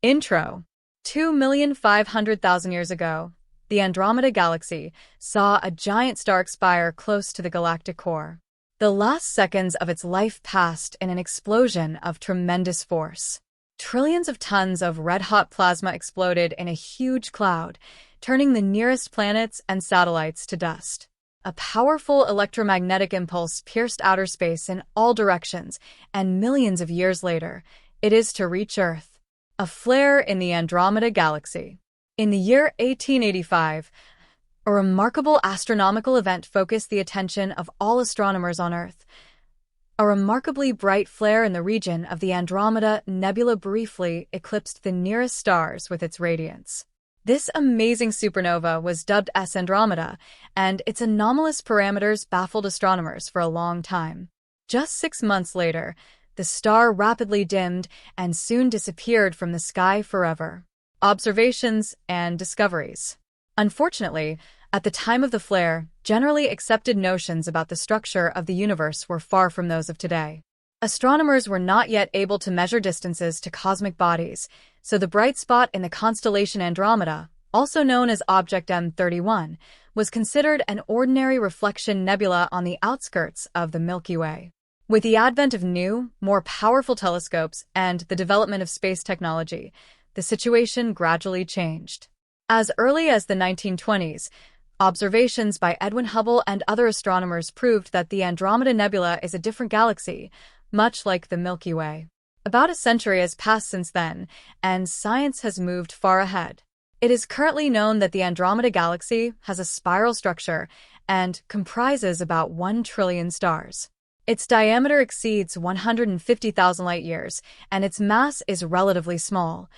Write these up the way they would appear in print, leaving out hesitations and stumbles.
Intro. 2,500,000 years ago, the Andromeda Galaxy saw a giant star expire close to the galactic core. The last seconds of its life passed in an explosion of tremendous force. Trillions of tons of red-hot plasma exploded in a huge cloud, turning the nearest planets and satellites to dust. A powerful electromagnetic impulse pierced outer space in all directions, and millions of years later, it is to reach Earth. A flare in the Andromeda Galaxy. In the year 1885, a remarkable astronomical event focused the attention of all astronomers on Earth. A remarkably bright flare in the region of the Andromeda Nebula briefly eclipsed the nearest stars with its radiance. This amazing supernova was dubbed S Andromeda, and its anomalous parameters baffled astronomers for a long time. Just 6 months later, the star rapidly dimmed and soon disappeared from the sky forever. Observations and discoveries. Unfortunately, at the time of the flare, generally accepted notions about the structure of the universe were far from those of today. Astronomers were not yet able to measure distances to cosmic bodies, so the bright spot in the constellation Andromeda, also known as Object M31, was considered an ordinary reflection nebula on the outskirts of the Milky Way. With the advent of new, more powerful telescopes and the development of space technology, the situation gradually changed. As early as the 1920s, observations by Edwin Hubble and other astronomers proved that the Andromeda Nebula is a different galaxy, much like the Milky Way. About a century has passed since then, and science has moved far ahead. It is currently known that the Andromeda Galaxy has a spiral structure and comprises about 1 trillion stars. Its diameter exceeds 150,000 light-years, and its mass is relatively small,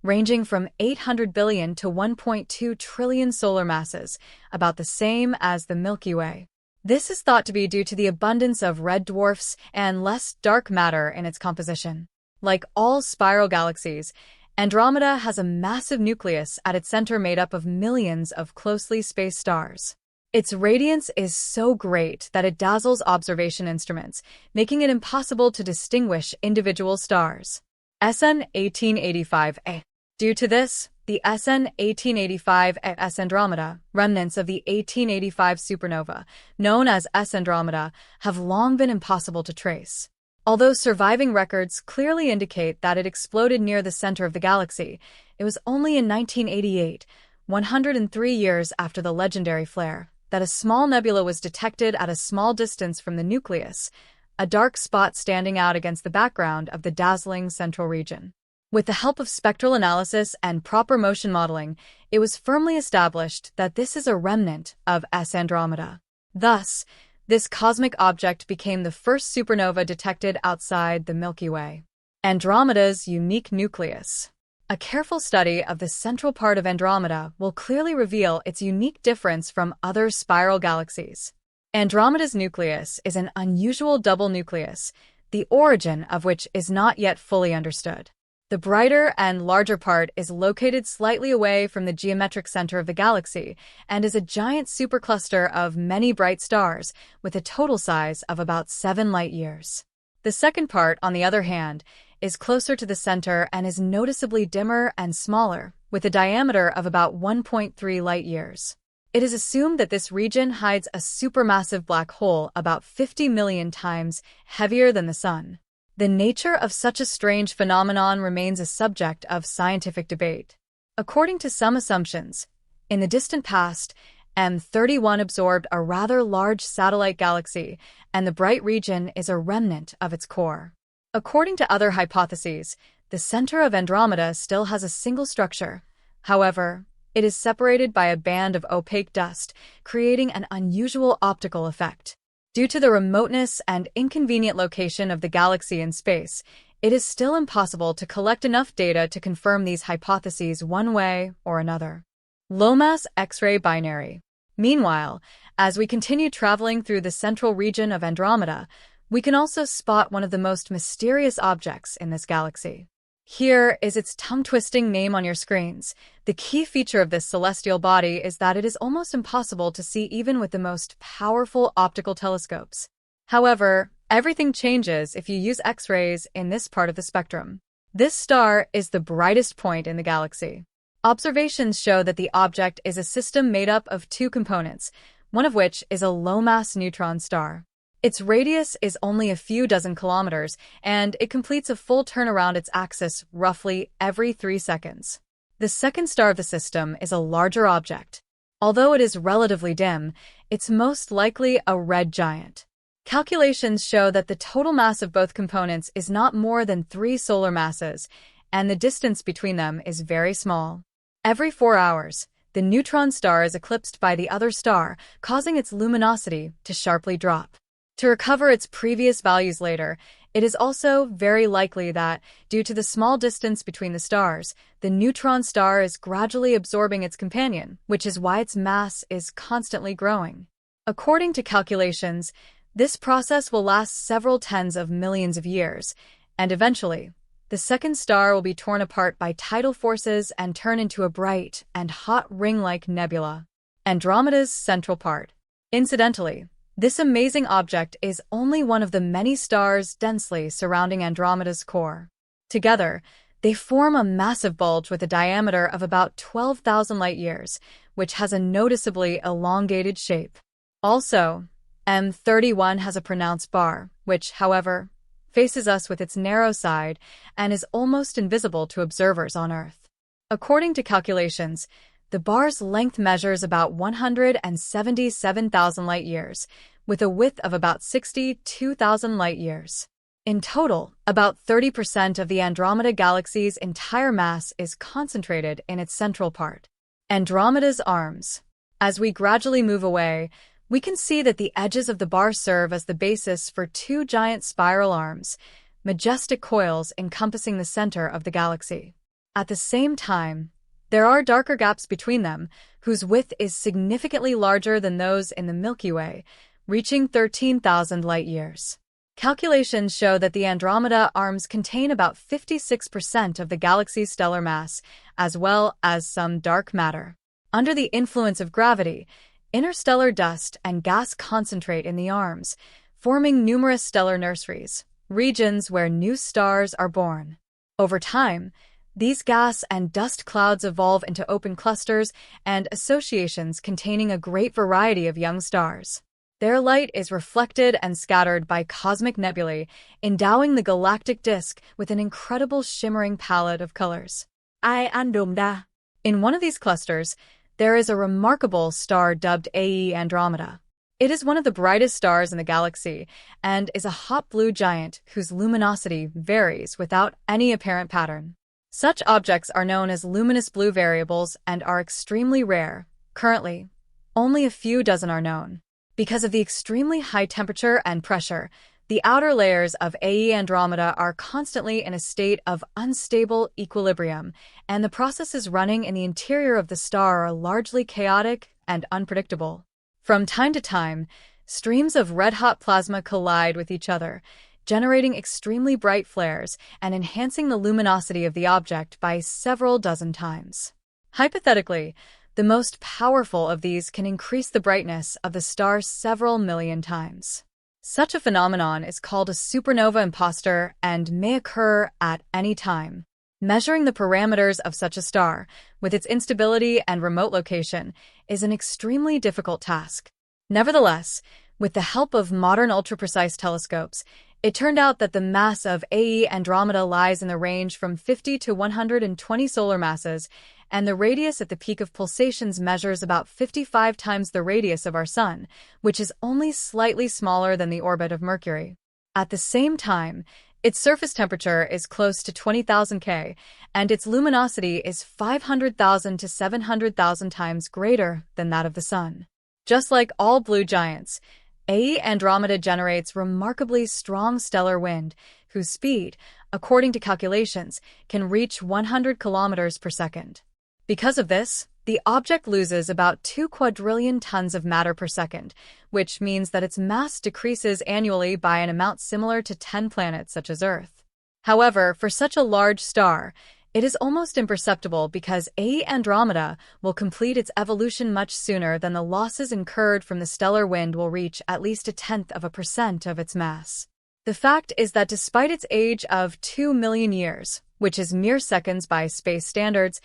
ranging from 800 billion to 1.2 trillion solar masses, about the same as the Milky Way. This is thought to be due to the abundance of red dwarfs and less dark matter in its composition. Like all spiral galaxies, Andromeda has a massive nucleus at its center made up of millions of closely spaced stars. Its radiance is so great that it dazzles observation instruments, making it impossible to distinguish individual stars. SN 1885A. Due to this, the SN 1885 S Andromeda, remnants of the 1885 supernova, known as S Andromeda, have long been impossible to trace. Although surviving records clearly indicate that it exploded near the center of the galaxy, it was only in 1988, 103 years after the legendary flare, that a small nebula was detected at a small distance from the nucleus, a dark spot standing out against the background of the dazzling central region. With the help of spectral analysis and proper motion modeling, it was firmly established that this is a remnant of S Andromeda. Thus, this cosmic object became the first supernova detected outside the Milky Way. Andromeda's unique nucleus. A careful study of the central part of Andromeda will clearly reveal its unique difference from other spiral galaxies. Andromeda's nucleus is an unusual double nucleus, the origin of which is not yet fully understood. The brighter and larger part is located slightly away from the geometric center of the galaxy and is a giant supercluster of many bright stars with a total size of about 7 light-years. The second part, on the other hand, is closer to the center and is noticeably dimmer and smaller, with a diameter of about 1.3 light-years. It is assumed that this region hides a supermassive black hole about 50 million times heavier than the Sun. The nature of such a strange phenomenon remains a subject of scientific debate. According to some assumptions, in the distant past, M31 absorbed a rather large satellite galaxy, and the bright region is a remnant of its core. According to other hypotheses, the center of Andromeda still has a single structure. However, it is separated by a band of opaque dust, creating an unusual optical effect. Due to the remoteness and inconvenient location of the galaxy in space, it is still impossible to collect enough data to confirm these hypotheses one way or another. Low-mass X-ray binary. Meanwhile, as we continue traveling through the central region of Andromeda, we can also spot one of the most mysterious objects in this galaxy. Here is its tongue-twisting name on your screens. The key feature of this celestial body is that it is almost impossible to see even with the most powerful optical telescopes. However, everything changes if you use X-rays in this part of the spectrum. This star is the brightest point in the galaxy. Observations show that the object is a system made up of two components, one of which is a low-mass neutron star. Its radius is only a few dozen kilometers, and it completes a full turn around its axis roughly every 3 seconds. The second star of the system is a larger object. Although it is relatively dim, it's most likely a red giant. Calculations show that the total mass of both components is not more than 3 solar masses, and the distance between them is very small. Every 4 hours, the neutron star is eclipsed by the other star, causing its luminosity to sharply drop. To recover its previous values later, it is also very likely that, due to the small distance between the stars, the neutron star is gradually absorbing its companion, which is why its mass is constantly growing. According to calculations, this process will last several tens of millions of years, and eventually, the second star will be torn apart by tidal forces and turn into a bright and hot ring-like nebula, Andromeda's central part. Incidentally, this amazing object is only one of the many stars densely surrounding Andromeda's core. Together, they form a massive bulge with a diameter of about 12,000 light-years, which has a noticeably elongated shape. Also, M31 has a pronounced bar, which, however, faces us with its narrow side and is almost invisible to observers on Earth. According to calculations, the bar's length measures about 177,000 light-years, with a width of about 62,000 light-years. In total, about 30% of the Andromeda galaxy's entire mass is concentrated in its central part, Andromeda's arms. As we gradually move away, we can see that the edges of the bar serve as the basis for two giant spiral arms, majestic coils encompassing the center of the galaxy. At the same time, there are darker gaps between them, whose width is significantly larger than those in the Milky Way, reaching 13,000 light-years. Calculations show that the Andromeda arms contain about 56% of the galaxy's stellar mass, as well as some dark matter. Under the influence of gravity, interstellar dust and gas concentrate in the arms, forming numerous stellar nurseries, regions where new stars are born. Over time, these gas and dust clouds evolve into open clusters and associations containing a great variety of young stars. Their light is reflected and scattered by cosmic nebulae, endowing the galactic disk with an incredible shimmering palette of colors. Andromeda. In one of these clusters, there is a remarkable star dubbed Andromeda. It is one of the brightest stars in the galaxy and is a hot blue giant whose luminosity varies without any apparent pattern. Such objects are known as luminous blue variables and are extremely rare. Currently, only a few dozen are known. Because of the extremely high temperature and pressure, the outer layers of Andromeda are constantly in a state of unstable equilibrium, and the processes running in the interior of the star are largely chaotic and unpredictable. From time to time, streams of red-hot plasma collide with each other, generating extremely bright flares and enhancing the luminosity of the object by several dozen times. Hypothetically, the most powerful of these can increase the brightness of the star several million times. Such a phenomenon is called a supernova imposter and may occur at any time. Measuring the parameters of such a star, with its instability and remote location, is an extremely difficult task. Nevertheless, with the help of modern ultra-precise telescopes, it turned out that the mass of Andromeda lies in the range from 50 to 120 solar masses, and the radius at the peak of pulsations measures about 55 times the radius of our Sun, which is only slightly smaller than the orbit of Mercury. At the same time, its surface temperature is close to 20,000 K, and its luminosity is 500,000 to 700,000 times greater than that of the Sun. Just like all blue giants, Andromeda generates remarkably strong stellar wind, whose speed, according to calculations, can reach 100 kilometers per second. Because of this, the object loses about 2 quadrillion tons of matter per second, which means that its mass decreases annually by an amount similar to 10 planets such as Earth. However, for such a large star, it is almost imperceptible because Andromeda will complete its evolution much sooner than the losses incurred from the stellar wind will reach at least 0.1% of its mass. The fact is that despite its age of 2 million years, which is mere seconds by space standards,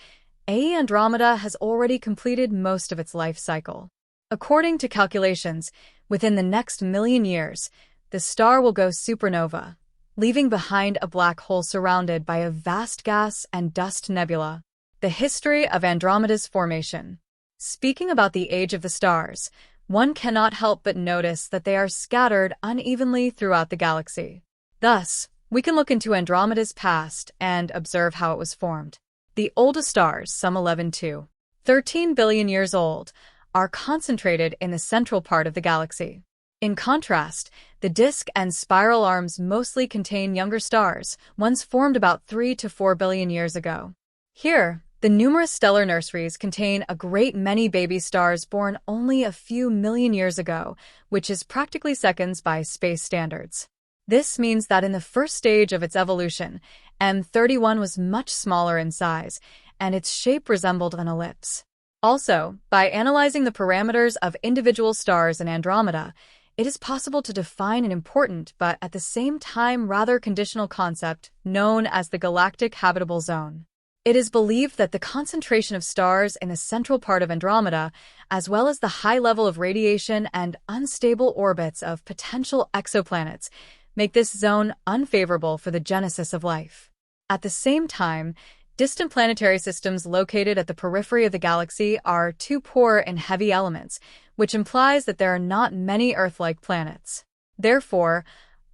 Andromeda has already completed most of its life cycle. According to calculations, within the next million years, the star will go supernova, leaving behind a black hole surrounded by a vast gas and dust nebula. The history of Andromeda's formation. Speaking about the age of the stars, one cannot help but notice that they are scattered unevenly throughout the galaxy. Thus, we can look into Andromeda's past and observe how it was formed. The oldest stars, some 11 to 13 billion years old, are concentrated in the central part of the galaxy. In contrast, the disk and spiral arms mostly contain younger stars, ones formed about 3 to 4 billion years ago. Here, the numerous stellar nurseries contain a great many baby stars born only a few million years ago, which is practically seconds by space standards. This means that in the first stage of its evolution, M31 was much smaller in size, and its shape resembled an ellipse. Also, by analyzing the parameters of individual stars in Andromeda, it is possible to define an important but at the same time rather conditional concept known as the galactic habitable zone. It is believed that the concentration of stars in the central part of Andromeda, as well as the high level of radiation and unstable orbits of potential exoplanets, make this zone unfavorable for the genesis of life. At the same time, distant planetary systems located at the periphery of the galaxy are too poor in heavy elements, which implies that there are not many Earth-like planets. Therefore,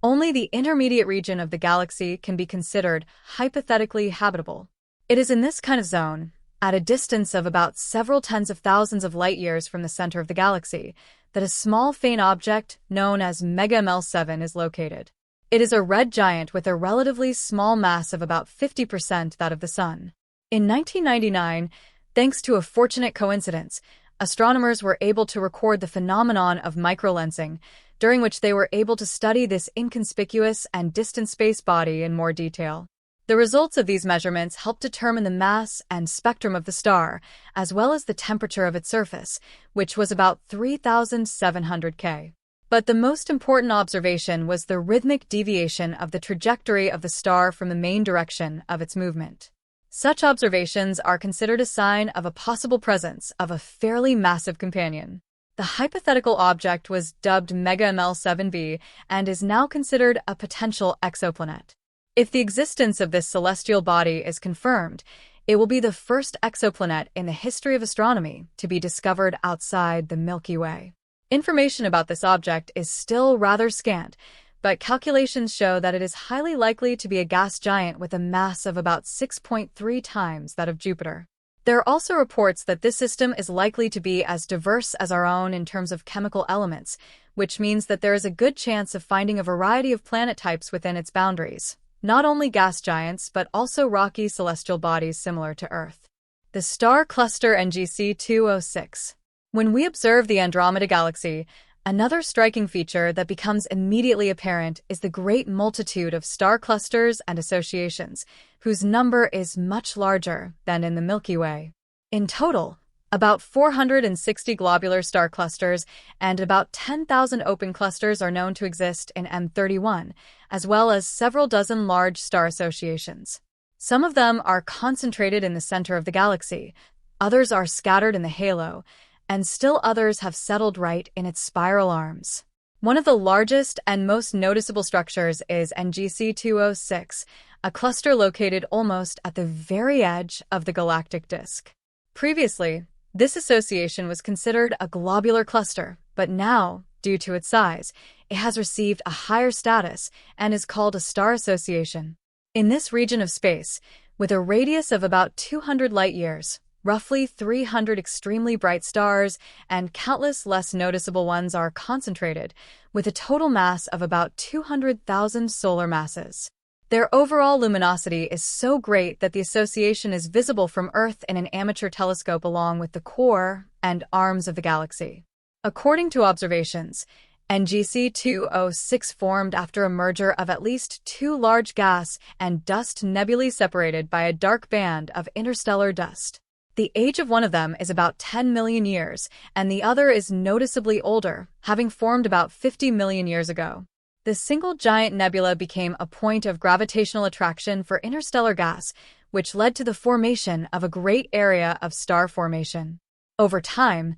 only the intermediate region of the galaxy can be considered hypothetically habitable. It is in this kind of zone, at a distance of about several tens of thousands of light-years from the center of the galaxy, that a small faint object known as ML7 is located. It is a red giant with a relatively small mass of about 50% that of the Sun. In 1999, thanks to a fortunate coincidence, astronomers were able to record the phenomenon of microlensing, during which they were able to study this inconspicuous and distant space body in more detail. The results of these measurements helped determine the mass and spectrum of the star, as well as the temperature of its surface, which was about 3,700 K. But the most important observation was the rhythmic deviation of the trajectory of the star from the main direction of its movement. Such observations are considered a sign of a possible presence of a fairly massive companion. The hypothetical object was dubbed ML7b and is now considered a potential exoplanet. If the existence of this celestial body is confirmed, it will be the first exoplanet in the history of astronomy to be discovered outside the Milky Way. Information about this object is still rather scant, but calculations show that it is highly likely to be a gas giant with a mass of about 6.3 times that of Jupiter. There are also reports that this system is likely to be as diverse as our own in terms of chemical elements, which means that there is a good chance of finding a variety of planet types within its boundaries. Not only gas giants, but also rocky celestial bodies similar to Earth. The star cluster NGC 206. When we observe the Andromeda galaxy, another striking feature that becomes immediately apparent is the great multitude of star clusters and associations, whose number is much larger than in the Milky Way. In total, about 460 globular star clusters and about 10,000 open clusters are known to exist in M31, as well as several dozen large star associations. Some of them are concentrated in the center of the galaxy, others are scattered in the halo, and still others have settled right in its spiral arms. One of the largest and most noticeable structures is NGC 206, a cluster located almost at the very edge of the galactic disk. Previously, this association was considered a globular cluster, but now, due to its size, it has received a higher status and is called a star association. In this region of space, with a radius of about 200 light-years, roughly 300 extremely bright stars and countless less noticeable ones are concentrated, with a total mass of about 200,000 solar masses. Their overall luminosity is so great that the association is visible from Earth in an amateur telescope along with the core and arms of the galaxy. According to observations, NGC 206 formed after a merger of at least two large gas and dust nebulae separated by a dark band of interstellar dust. The age of one of them is about 10 million years, and the other is noticeably older, having formed about 50 million years ago. The single giant nebula became a point of gravitational attraction for interstellar gas, which led to the formation of a great area of star formation. Over time,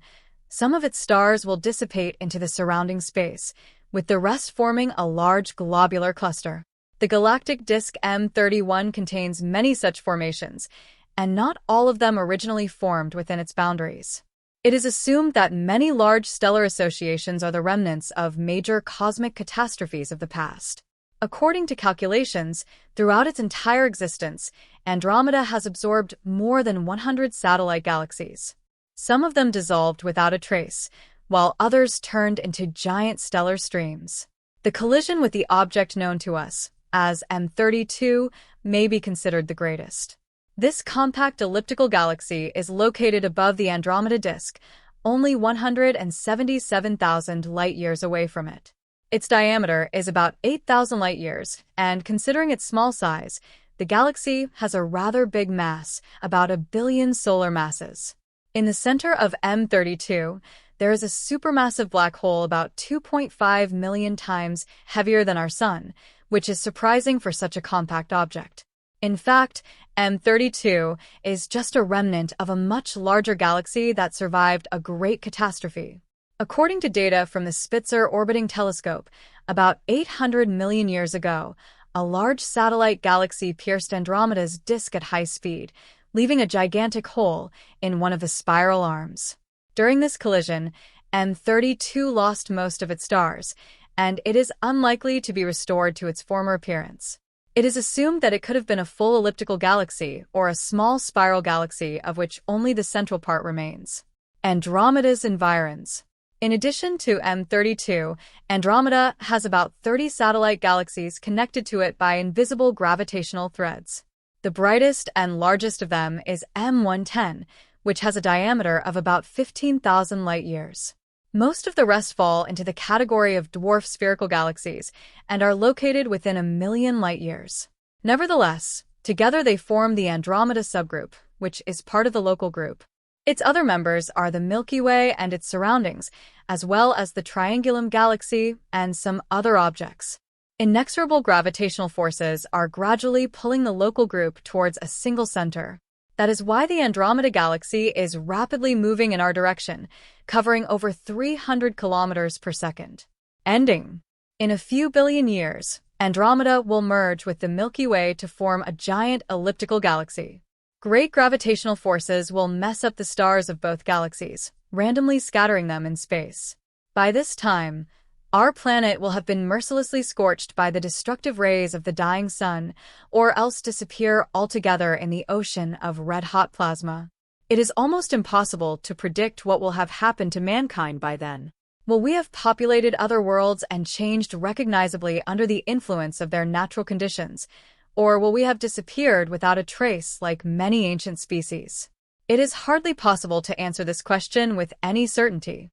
some of its stars will dissipate into the surrounding space, with the rest forming a large globular cluster. The galactic disk M31 contains many such formations, and not all of them originally formed within its boundaries. It is assumed that many large stellar associations are the remnants of major cosmic catastrophes of the past. According to calculations, throughout its entire existence, Andromeda has absorbed more than 100 satellite galaxies. Some of them dissolved without a trace, while others turned into giant stellar streams. The collision with the object known to us as M32 may be considered the greatest. This compact elliptical galaxy is located above the Andromeda disk, only 177,000 light-years away from it. Its diameter is about 8,000 light-years, and considering its small size, the galaxy has a rather big mass, about 1 billion solar masses. In the center of M32, there is a supermassive black hole about 2.5 million times heavier than our Sun, which is surprising for such a compact object. In fact, M32 is just a remnant of a much larger galaxy that survived a great catastrophe. According to data from the Spitzer orbiting telescope, about 800 million years ago, a large satellite galaxy pierced Andromeda's disk at high speed, leaving a gigantic hole in one of the spiral arms. During this collision, M32 lost most of its stars, and it is unlikely to be restored to its former appearance. It is assumed that it could have been a full elliptical galaxy or a small spiral galaxy of which only the central part remains. Andromeda's environs. In addition to M32, Andromeda has about 30 satellite galaxies connected to it by invisible gravitational threads. The brightest and largest of them is M110, which has a diameter of about 15,000 light-years. Most of the rest fall into the category of dwarf spherical galaxies and are located within 1 million light-years. Nevertheless, together they form the Andromeda subgroup, which is part of the local group. Its other members are the Milky Way and its surroundings, as well as the Triangulum galaxy and some other objects. Inexorable gravitational forces are gradually pulling the local group towards a single center. That is why the Andromeda galaxy is rapidly moving in our direction, covering over 300 kilometers per second. Ending. In a few billion years, Andromeda will merge with the Milky Way to form a giant elliptical galaxy. Great gravitational forces will mess up the stars of both galaxies, randomly scattering them in space. By this time, our planet will have been mercilessly scorched by the destructive rays of the dying sun, or else disappear altogether in the ocean of red-hot plasma. It is almost impossible to predict what will have happened to mankind by then. Will we have populated other worlds and changed recognizably under the influence of their natural conditions, or will we have disappeared without a trace like many ancient species? It is hardly possible to answer this question with any certainty.